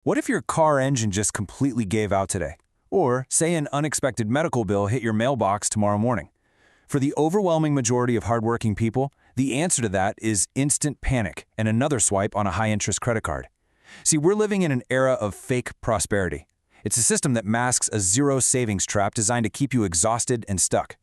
What if your car engine just completely gave out today? Or, say, an unexpected medical bill hit your mailbox tomorrow morning? For the overwhelming majority of hardworking people, the answer to that is instant panic and another swipe on a high-interest credit card. See, we're living in an era of fake prosperity. It's a system that masks a zero savings trap designed to keep you exhausted and stuck.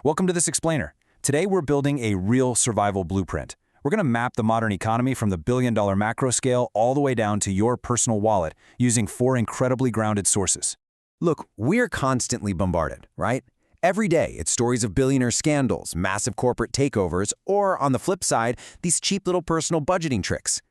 Welcome to This Explainer. Today we're building a real survival blueprint. We're going to map the modern economy from the billion-dollar macro scale all the way down to your personal wallet using 4 incredibly grounded sources. Look, we're constantly bombarded, right? Every day, it's stories of billionaire scandals, massive corporate takeovers, or, on the flip side, these cheap little personal budgeting tricks.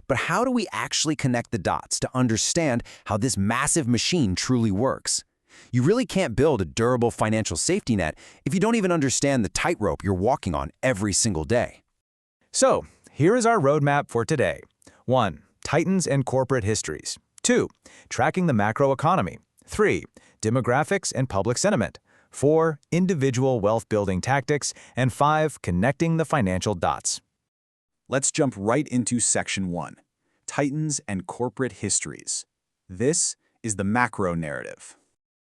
But how do we actually connect the dots to understand how this massive machine truly works? You really can't build a durable financial safety net if you don't even understand the tightrope you're walking on every single day. So, here is our roadmap for today. 1. Titans and corporate histories. 2. Tracking the macroeconomy. 3. Demographics and public sentiment. 4. Individual wealth-building tactics. And 5. Connecting the financial dots. Let's jump right into Section 1, Titans and Corporate Histories. This is the macro narrative.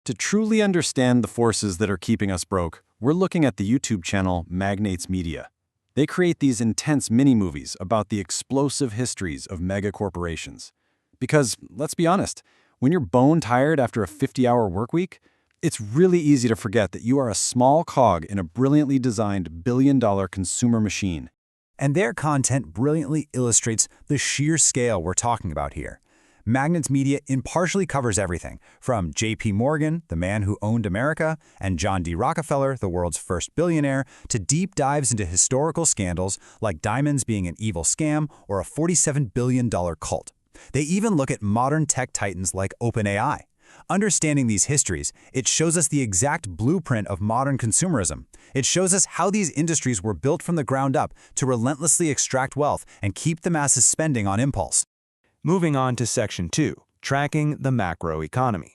To truly understand the forces that are keeping us broke, we're looking at the YouTube channel Magnates Media. They create these intense mini-movies about the explosive histories of mega corporations. Because, let's be honest, when you're bone-tired after a 50-hour work week, it's really easy to forget that you are a small cog in a brilliantly designed billion-dollar consumer machine. And their content brilliantly illustrates the sheer scale we're talking about here. Magnates Media impartially covers everything, from J.P. Morgan, the man who owned America, and John D. Rockefeller, the world's first billionaire, to deep dives into historical scandals like diamonds being an evil scam or a $47 billion cult. They even look at modern tech titans like OpenAI. Understanding these histories, it shows us the exact blueprint of modern consumerism. It shows us how these industries were built from the ground up to relentlessly extract wealth and keep the masses spending on impulse. Moving on to Section 2, Tracking the macroeconomy.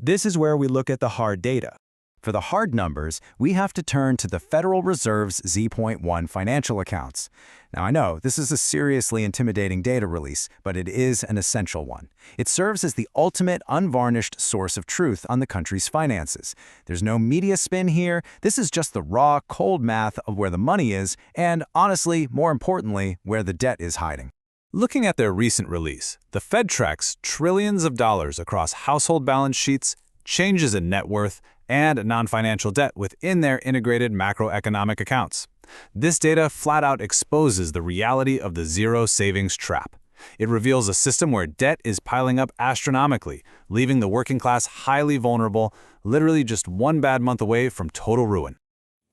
This is where we look at the hard data. For the hard numbers, we have to turn to the Federal Reserve's Z.1 financial accounts. Now, I know this is a seriously intimidating data release, but it is an essential one. It serves as the ultimate unvarnished source of truth on the country's finances. There's no media spin here. This is just the raw, cold math of where the money is and, honestly, more importantly, where the debt is hiding. Looking at their recent release, the Fed tracks trillions of dollars across household balance sheets, changes in net worth, and non-financial debt within their integrated macroeconomic accounts. This data flat out exposes the reality of the zero savings trap. It reveals a system where debt is piling up astronomically, leaving the working class highly vulnerable, literally just one bad month away from total ruin.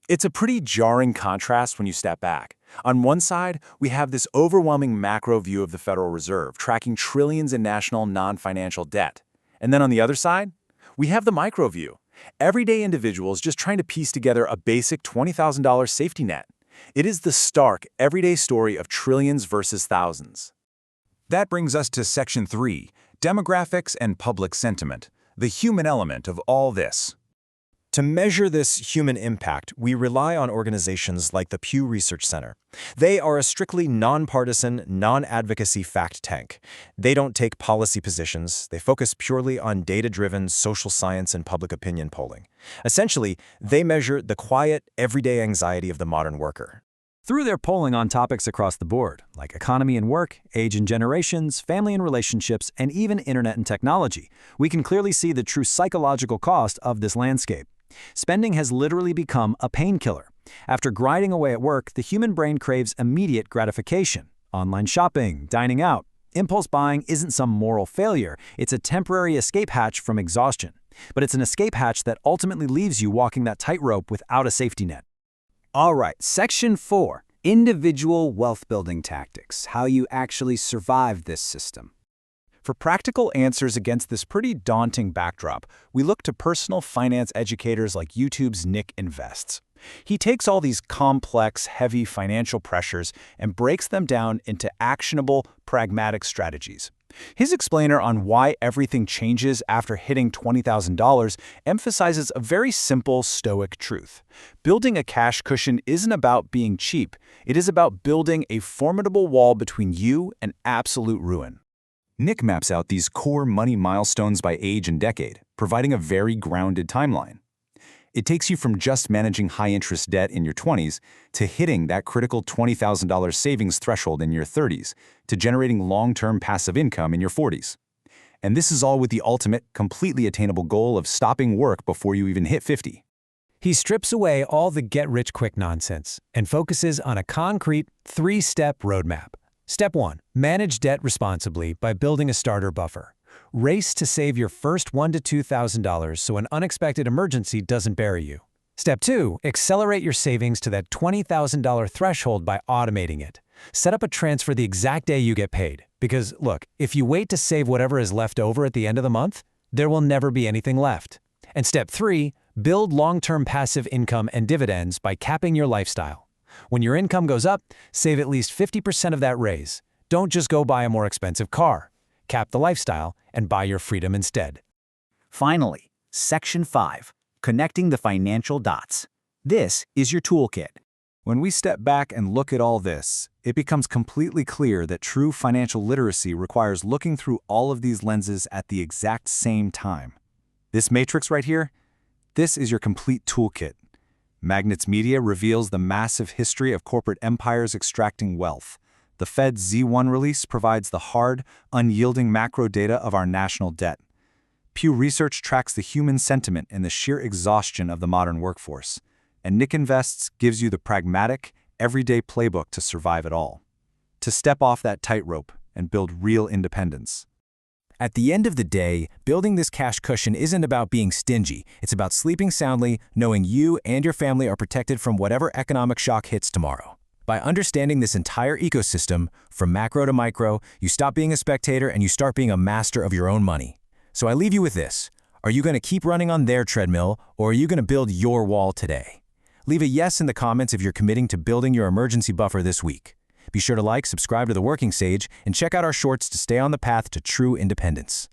It's a pretty jarring contrast when you step back. On one side, we have this overwhelming macro view of the Federal Reserve, tracking trillions in national non-financial debt. And then on the other side, we have the micro view. Everyday individuals just trying to piece together a basic $20,000 safety net. It is the stark, everyday story of trillions versus thousands. That brings us to Section 3, Demographics and Public Sentiment, the human element of all this. To measure this human impact, we rely on organizations like the Pew Research Center. They are a strictly nonpartisan, non-advocacy fact tank. They don't take policy positions. They focus purely on data-driven social science and public opinion polling. Essentially, they measure the quiet, everyday anxiety of the modern worker. Through their polling on topics across the board, like economy and work, age and generations, family and relationships, and even internet and technology, we can clearly see the true psychological cost of this landscape. Spending has literally become a painkiller. After grinding away at work, the human brain craves immediate gratification. Online shopping, dining out. Impulse buying isn't some moral failure. It's a temporary escape hatch from exhaustion. But it's an escape hatch that ultimately leaves you walking that tightrope without a safety net. All right, Section 4, Individual Wealth-Building Tactics, how you actually survive this system. For practical answers against this pretty daunting backdrop, we look to personal finance educators like YouTube's Nick Invests. He takes all these complex, heavy financial pressures and breaks them down into actionable, pragmatic strategies. His explainer on why everything changes after hitting $20,000 emphasizes a very simple Stoic truth. Building a cash cushion isn't about being cheap. It is about building a formidable wall between you and absolute ruin. Nick maps out these core money milestones by age and decade, providing a very grounded timeline. It takes you from just managing high-interest debt in your 20s to hitting that critical $20,000 savings threshold in your 30s to generating long-term passive income in your 40s. And this is all with the ultimate, completely attainable goal of stopping work before you even hit 50. He strips away all the get-rich-quick nonsense and focuses on a concrete, 3-step roadmap. Step 1. Manage debt responsibly by building a starter buffer. Race to save your first $1,000 to $2,000 so an unexpected emergency doesn't bury you. Step 2. Accelerate your savings to that $20,000 threshold by automating it. Set up a transfer the exact day you get paid. Because, look, if you wait to save whatever is left over at the end of the month, there will never be anything left. And Step 3. Build long-term passive income and dividends by capping your lifestyle. When your income goes up, save at least 50% of that raise. Don't just go buy a more expensive car. Cap the lifestyle and buy your freedom instead. Finally, Section 5, Connecting the Financial Dots. This is your toolkit. When we step back and look at all this, it becomes completely clear that true financial literacy requires looking through all of these lenses at the exact same time. This matrix right here, this is your complete toolkit. Magnets Media reveals the massive history of corporate empires extracting wealth. The Fed's Z1 release provides the hard, unyielding macro data of our national debt. Pew Research tracks the human sentiment and the sheer exhaustion of the modern workforce. And Nick Invests gives you the pragmatic, everyday playbook to survive it all. To step off that tightrope and build real independence. At the end of the day, building this cash cushion isn't about being stingy. It's about sleeping soundly, knowing you and your family are protected from whatever economic shock hits tomorrow. By understanding this entire ecosystem, from macro to micro, you stop being a spectator and you start being a master of your own money. So I leave you with this. Are you going to keep running on their treadmill, or are you going to build your wall today? Leave a yes in the comments if you're committing to building your emergency buffer this week. Be sure to like, subscribe to The Working Sage, and check out our shorts to stay on the path to true independence.